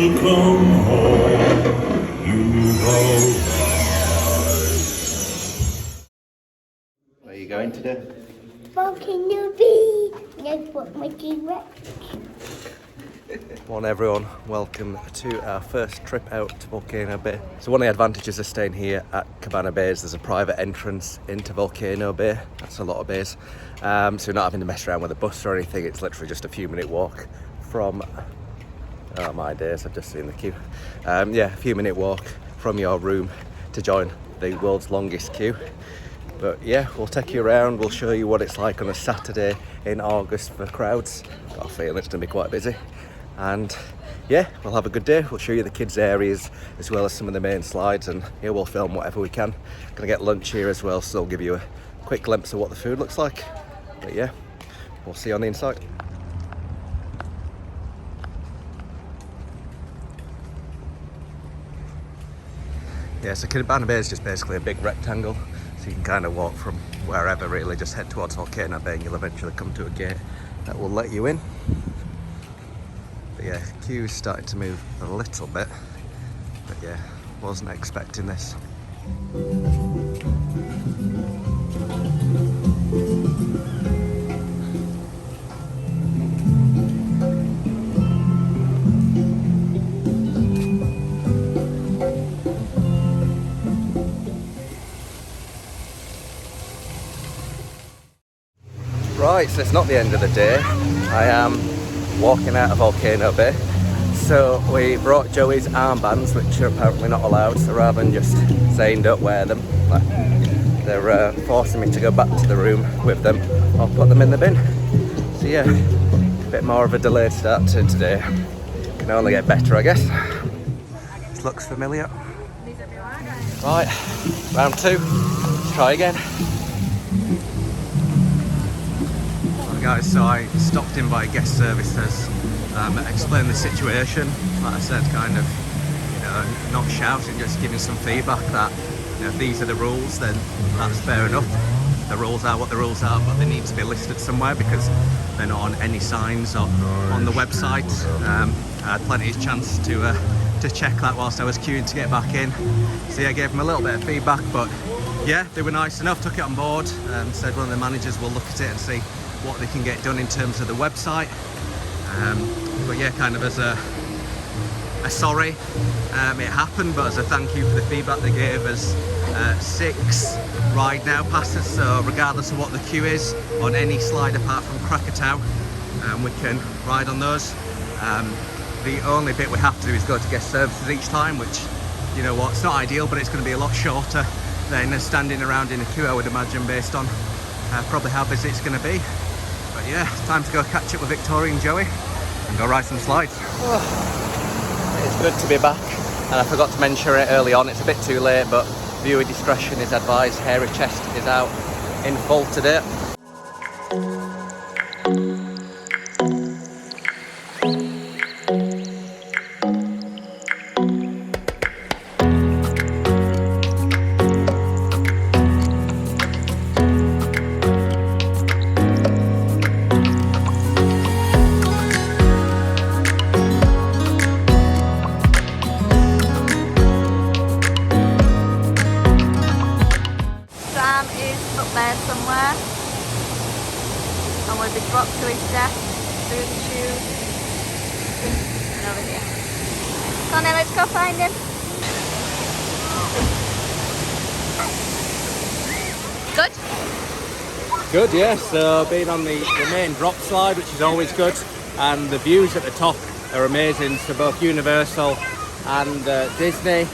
welcome home. You've arrived. Where are you going today? Volcano Bay. That's what my T-Rex. Morning everyone, welcome to our first trip out to Volcano Bay. So one of the advantages of staying here at Cabana Bay is there's a private entrance into Volcano Bay. That's a lot of bays. So you're not having to mess around with a bus or anything. It's literally just a few minute walk from, oh my days, I've just seen the queue. Yeah, a few minute walk from your room to join the world's longest queue. But yeah, we'll take you around, we'll show you what it's like on a Saturday in August for crowds. Got a feeling it's going to be quite busy. And yeah, we'll have a good day. We'll show you the kids' areas as well as some of the main slides, and yeah, we'll film whatever we can. Gonna get lunch here as well, so I'll give you a quick glimpse of what the food looks like. But yeah, we'll see you on the inside. Yeah, so Cabana Bay is just basically a big rectangle, so you can kind of walk from wherever really, just head towards Volcano Bay and you'll eventually come to a gate that will let you in. But yeah, queue's starting to move a little bit, but yeah, wasn't expecting this. Right, so it's not the end of the day. I am walking out of Volcano Bay. So we brought Joey's armbands, which are apparently not allowed, so rather than just saying don't wear them, they're forcing me to go back to the room with them. I'll put them in the bin. So yeah, a bit more of a delayed start to today. Can only get better, I guess. This looks familiar. Right, round two. Let's try again. Guys, so I stopped in by guest services, explained the situation. Like I said, kind of, you know, not shouting, just giving some feedback that, you know, if these are the rules, then that's fair enough. The rules are what the rules are, but they need to be listed somewhere because they're not on any signs or on the website. I had plenty of chance to check that whilst I was queuing to get back in. So yeah, I gave them a little bit of feedback, but yeah, they were nice enough, took it on board, said one of the managers will look at it and see what they can get done in terms of the website. But yeah, kind of as a sorry, it happened, but as a thank you for the feedback they gave us, 6 ride now passes, so regardless of what the queue is on any slide apart from Krakatoa, we can ride on those. The only bit we have to do is go to guest services each time, which, you know what, it's not ideal, but it's going to be a lot shorter than standing around in a queue, I would imagine, based on probably how busy it's going to be. But yeah, time to go catch up with Victoria and Joey and go ride some slides. Oh, it's good to be back, and I forgot to mention it early on, it's a bit too late, but viewer discretion is advised. Hairy Chest is out in full today. There somewhere, and will be dropped to his death through the tube and over here. Come on then, let's go find him. Good? Good, yeah. So being on the main drop slide, which is always good, and the views at the top are amazing, so both Universal and Disney.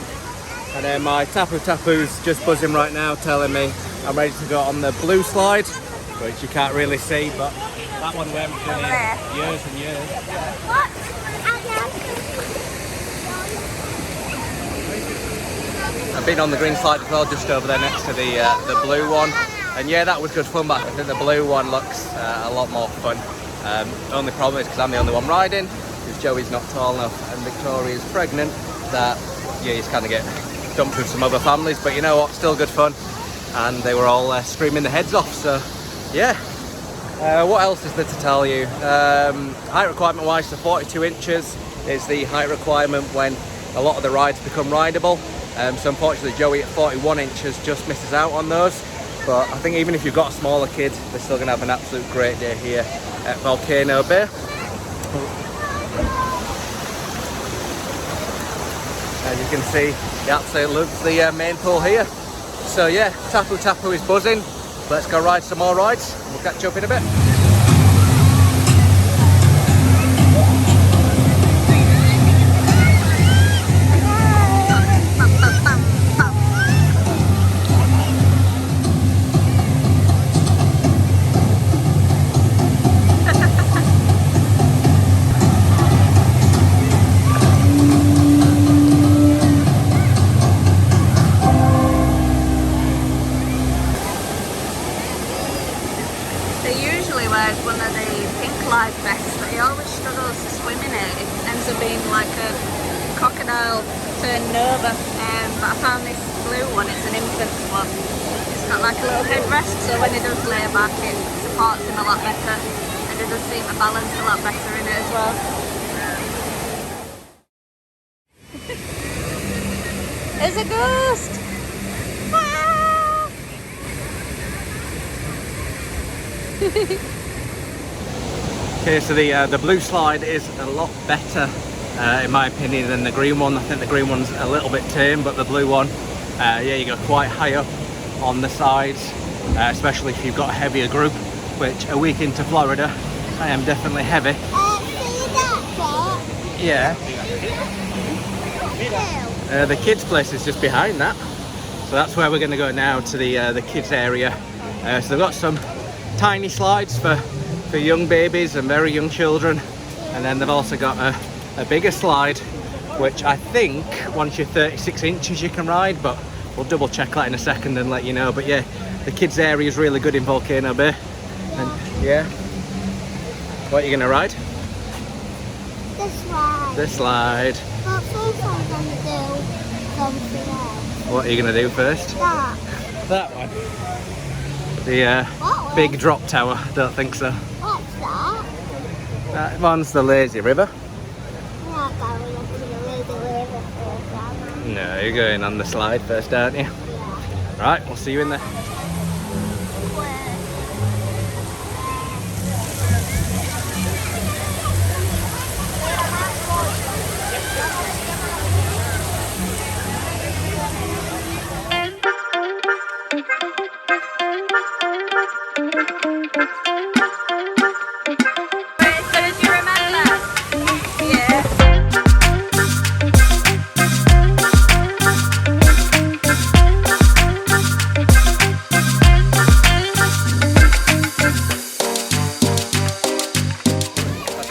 And then my Tapoo's just buzzing right now, telling me I'm ready to go on the blue slide, which you can't really see, but that one we haven't done in years and years. I've been on the green slide as well, just over there next to the blue one, and yeah, that was good fun, but I think the blue one looks a lot more fun. Only problem is because I'm the only one riding, because Joey's not tall enough and Victoria's pregnant, that yeah, you kind of get dumped with some other families, but you know what, still good fun. And they were all screaming their heads off, so yeah. What else is there to tell you? Height requirement wise, so 42 inches. is the height requirement when a lot of the rides become rideable. So unfortunately Joey at 41 inches just misses out on those. But I think even if you've got a smaller kid, they're still going to have an absolute great day here at Volcano Bay. As you can see, he absolutely loves the main pool here. So yeah, Tapu Tapu is buzzing. Let's go ride some more rides. We'll catch up in a bit. One of the pink life vests, but he always struggles to swim in it. It ends up being like a crocodile turned over. But I found this blue one, it's an infant one. It's got like a little headrest, so when he does lay back it supports him a lot better, and it does seem to balance a lot better in it as well. There's a ghost! Okay, so the blue slide is a lot better in my opinion than the green one. I think the green one's a little bit tame, but the blue one, yeah, you go quite high up on the sides, especially if you've got a heavier group, which a week into Florida, I am definitely heavy. Yeah. The kids' place is just behind that, so that's where we're going to go now, to the kids' area. So they've got some tiny slides for young babies and very young children, and then they've also got a bigger slide, which I think once you're 36 inches you can ride, but we'll double check that in a second and let you know. But yeah, the kids area is really good in Volcano Bay. And yeah, what are you going to ride? The slide. The slide. But first I'm going to do something else. What are you going to do first? That. That one. The big drop tower. Don't think so. What's that? That one's the lazy river. I'm not going up to the lazy river first, am I? No, you're going on the slide first, aren't you? Yeah. Right, we'll see you in there.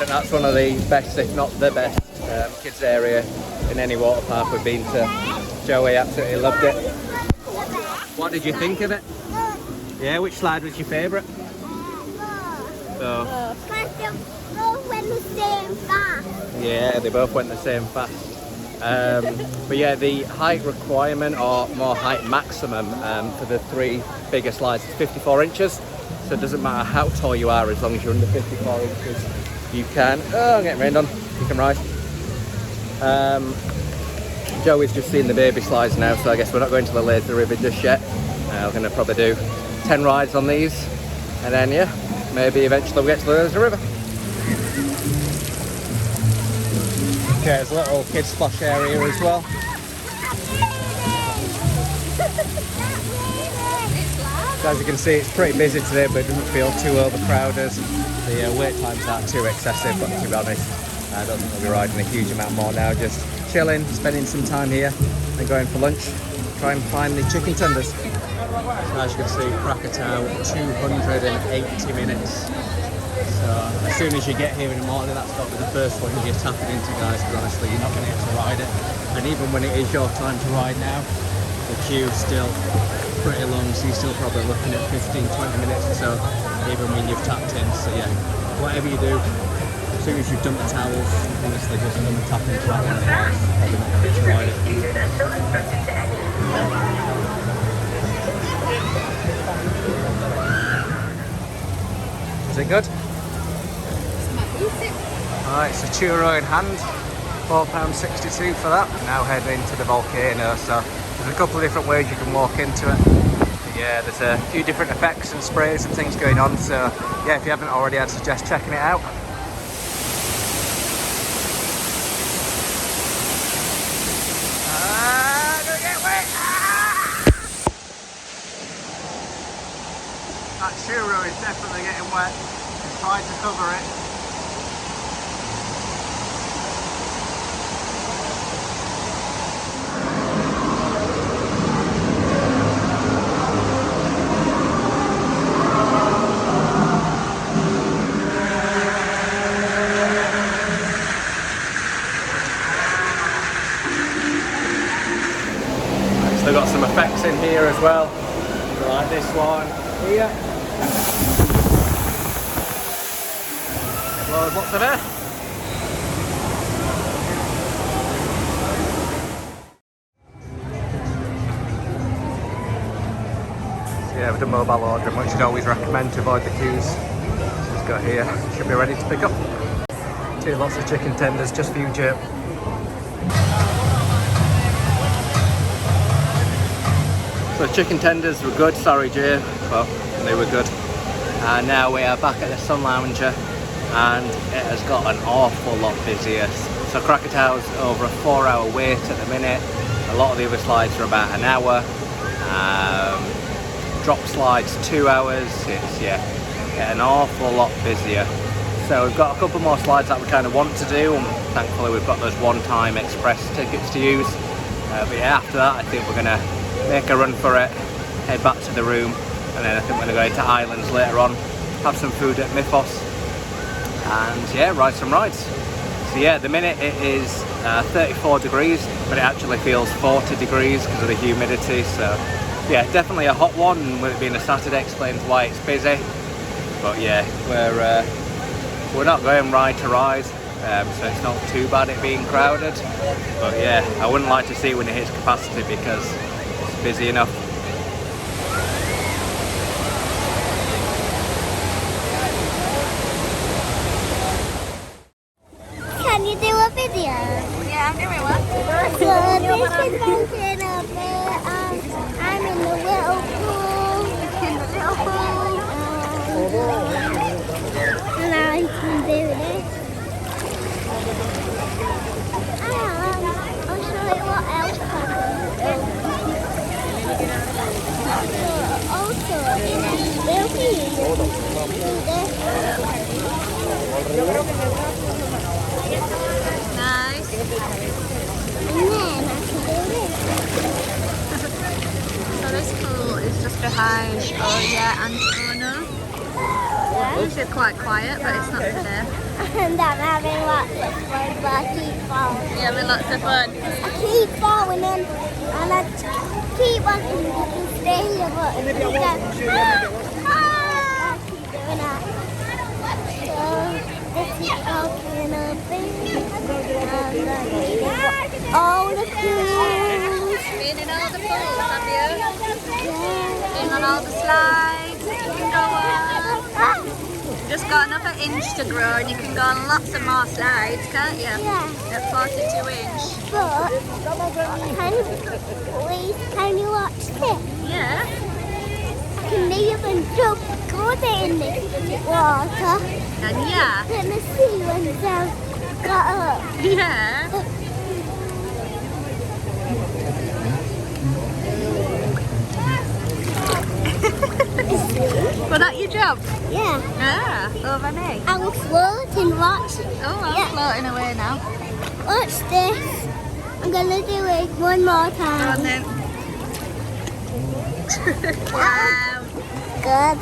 That's one of the best, if not the best, kids area in any water park we've been to. Joey absolutely loved it. What did you think of it? Yeah, which slide was your favourite? So, Because they both went the same fast. yeah, they both went the same fast. But yeah, the height requirement, or more height maximum, for the three bigger slides is 54 inches. So it doesn't matter how tall you are, as long as you're under 54 inches. You can, oh, I'm getting rained on, you can ride. Joey's just seen the baby slides now, so I guess we're not going to the lazy river just yet. We're going to probably do 10 rides on these, and then yeah, maybe eventually we'll get to the lazy river. Okay, there's a little kids splash area as well. So as you can see, it's pretty busy today, but it doesn't feel too overcrowded. The wait times aren't too excessive, but to be honest, I don't think we'll be riding a huge amount more now. Just chilling, spending some time here, and going for lunch. Try and find the chicken tenders. So as you can see, Krakatoa, 280 minutes. So as soon as you get here in the morning, that's got to be the first one you're tapping into, guys, because honestly, you're not going to get to ride it. And even when it is your time to ride now, the queue's still pretty long, so you're still probably looking at 15-20 minutes or so, even when you've tapped in. So yeah, whatever you do, as soon as you've done the towels, honestly just come and tap into that one, otherwise probably not going to get to ride it. Is it good? Alright, so churro in hand. £4.62 for that. Now heading into the volcano, so there's a couple of different ways you can walk into it. Yeah, there's a few different effects and sprays and things going on, so yeah, if you haven't already, I'd suggest checking it out. Gonna get wet! That churro is definitely getting wet. He's trying to cover it. They've got some effects in here as well, like this one here. Well, what's in there? So yeah, with the mobile ordering, which I'd always recommend to avoid the queues. So it's got here, should be ready to pick up. Lots of chicken tenders just for you, Jim. So chicken tenders were good, sorry Jay, but they were good. And now we are back at the Sun Lounger and it has got an awful lot busier. So Krakatau's over a 4-hour wait at the minute. A lot of the other slides are about an hour. Drop slides 2 hours. It's getting an awful lot busier. So we've got a couple more slides that we kind of want to do, and thankfully we've got those one-time express tickets to use. But yeah, after that I think we're gonna make a run for it, head back to the room, and then I think we're going to go into Islands later on, have some food at Mythos, and yeah, ride some rides. So yeah, at the minute it is 34 degrees, but it actually feels 40 degrees because of the humidity, so yeah, definitely a hot one, and with it being a Saturday explains why it's busy. But yeah, we're not going ride to ride, so it's not too bad it being crowded, but yeah, I wouldn't like to see it when it hits capacity because busy enough. Can you do a video? Yeah, I'm doing one. So this is Volcano Bay. I'm in the little pool. And I can do this. I'll show you what else I can do. Also, we'll be do this. Nice. And then I can do this. So this pool is just behind and Usually it's quite quiet, but it's not today. And I'm having lots of fun, but I keep falling. You're having lots of fun. I keep falling in, and I keep wanting to stay here, but I keep doing that. So this is Volcano Bay. All the pools. Been in all the pools, have you? Yeah. Been on all the slides. You can go on. Just got another inch to grow, and you can go on lots of more slides, can't you? Yeah. At 42 inch. But can you watch this? Yeah. I can even jump good in this water. And yeah. And the sea went down, got up. Yeah. Was that your job? Yeah. Ah, over me. I was floating, watch. Oh, I'm floating away now. Watch this. I'm gonna do it one more Go on time. then. Wow. Good.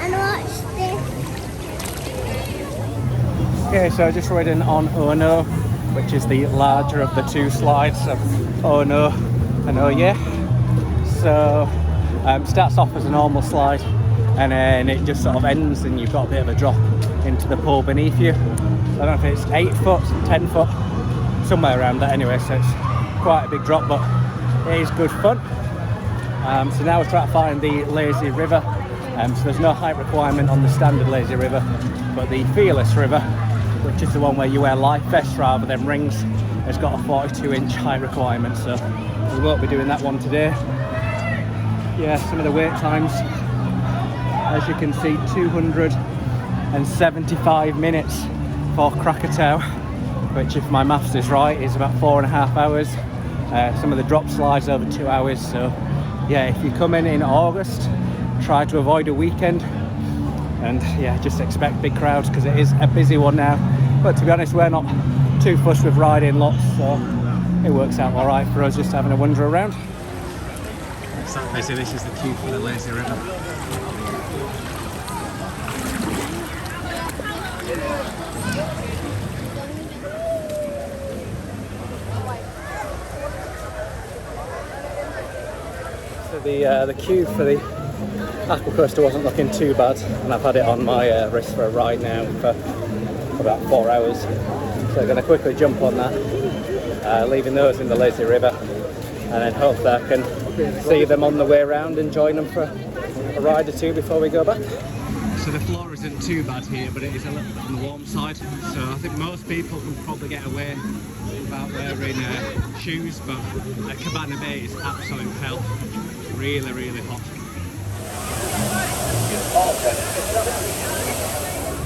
And watch this. Okay, so just riding on Ono, which is the larger of the two slides of Ono and Oye. So starts off as a normal slide, and then it just sort of ends and you've got a bit of a drop into the pool beneath you. I don't know if it's 8 foot, 10 foot, somewhere around that anyway, so it's quite a big drop, but it is good fun. So now we're trying to find the lazy river. So there's no height requirement on the standard lazy river, but the Fearless river which is the one where you wear life vests rather than rings, has got a 42-inch height requirement, so we won't be doing that one today. Yeah, some of the wait times, as you can see, 275 minutes for Krakatoa, which, if my maths is right, is about 4.5 hours. Some of the drop slides over 2 hours. So yeah, if you come in August, try to avoid a weekend, and yeah, just expect big crowds because it is a busy one now. But to be honest, we're not too fussed with riding lots, so it works out all right for us just having a wander around. So basically this is the queue for the lazy river. So the queue for the Aqua Coaster wasn't looking too bad, and I've had it on my wrist for a ride now for about 4 hours. So I'm going to quickly jump on that, leaving those in the lazy river, and then hopefully I can see them on the way around and join them for a ride or two before we go back. So the floor isn't too bad here, but it is a little bit on the warm side, so I think most people can probably get away without wearing shoes, but at Cabana Bay is absolute hell. Really, really hot.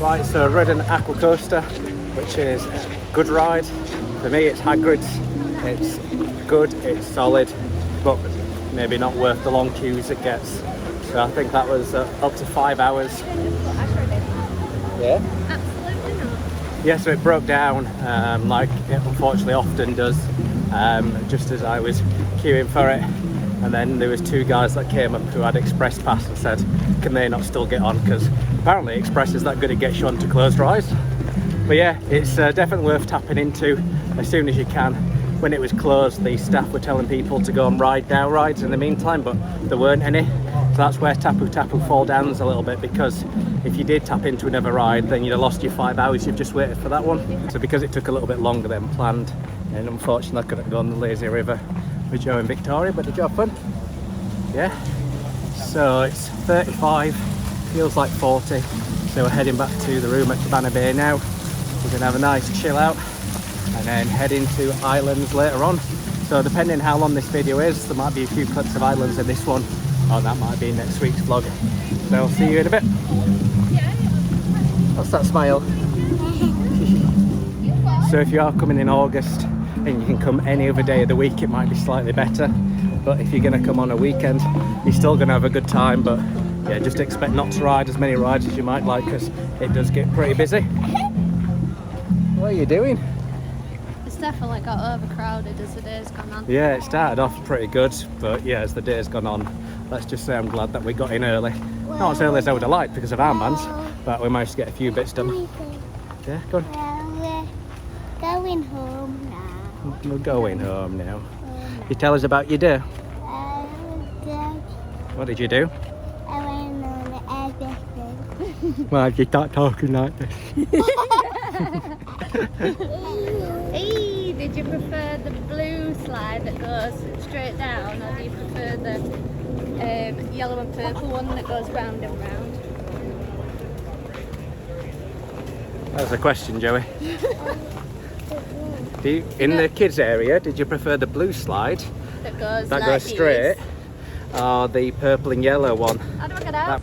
Right, so I've ridden Aqua Coaster, which is a good ride. For me, it's Hagrid's. It's good, it's solid, but maybe not worth the long queues it gets. So I think that was up to 5 hours. Yeah? Absolutely not. Yeah, so it broke down, like it unfortunately often does, just as I was queuing for it. And then there was 2 guys that came up who had Express Pass and said, can they not still get on? Because apparently Express is that good it gets you onto closed rides. But yeah, it's definitely worth tapping into as soon as you can. When it was closed, the staff were telling people to go and ride now rides in the meantime, but there weren't any. So that's where Tapu Tapu fall downs a little bit, because if you did tap into another ride, then you'd have lost your 5 hours you've just waited for that one. So because it took a little bit longer than planned, and unfortunately I couldn't go on the lazy river with Joe and Victoria, but did you have fun? Yeah. So it's 35, feels like 40. So we're heading back to the room at Cabana Bay now. We're gonna have a nice chill out and then head into islands later on. So depending how long this video is, there might be a few clips of islands in this one, or that might be next week's vlog. So I'll see you in a bit. What's that smile? So if you are coming in August, and you can come any other day of the week, it might be slightly better. But if you're going to come on a weekend, you're still going to have a good time. But yeah, just expect not to ride as many rides as you might like, because it does get pretty busy. What are you doing? It's definitely got overcrowded as the day's gone on. Yeah, it started off pretty good, but yeah, as the day's gone on, let's just say I'm glad that we got in early. Not as early as I would have liked because of armbands, but we managed to get a few bits done. Yeah, go on. We're going home now. We're going home now. You tell us about your day. What did you do? I went on everything. Well, you start talking like this. Hey, did you prefer the blue slide that goes straight down, or do you prefer the yellow and purple one that goes round and round? That's a question, Joey. In the kids area, did you prefer the blue slide That goes that like goes straight, these? or the purple and yellow one? How do I get out?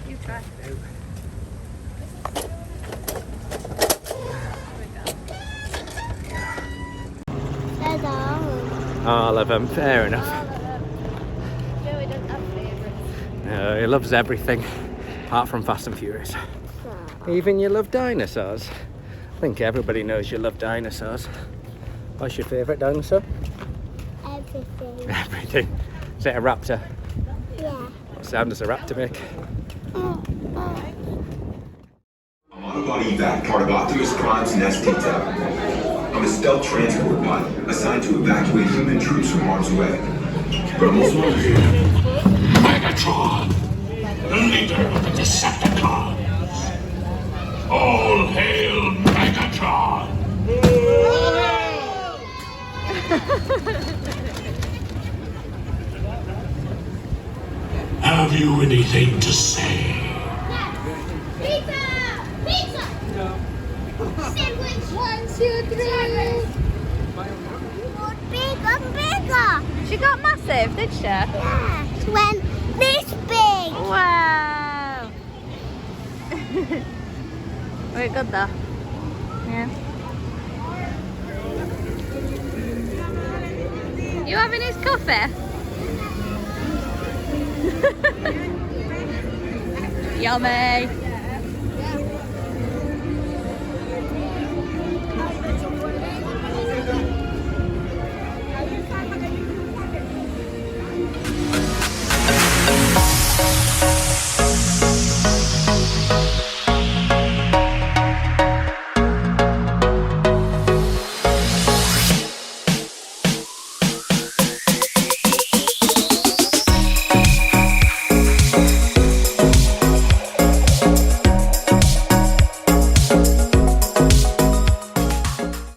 You try. That's all. All of them, fair enough. Joey doesn't have favourites. No, he loves everything, apart from Fast and Furious. Even you love dinosaurs. I think everybody knows you love dinosaurs. What's your favourite dinosaur? Everything. Everything. Is it a raptor? Yeah. What sound does a raptor make? I'm on a body evac, part of Optimus Prime's Nest Detail. I'm a stealth transport pilot assigned to evacuate human troops from harm's way. But I'm also under here. Megatron, the leader of the Decepticons. All hail Megatron! Have you anything to say? Pizza! Pizza! She got massive, did she? Yeah, she went this big. Wow. Very good though. Yeah. You having his coffee? Yummy.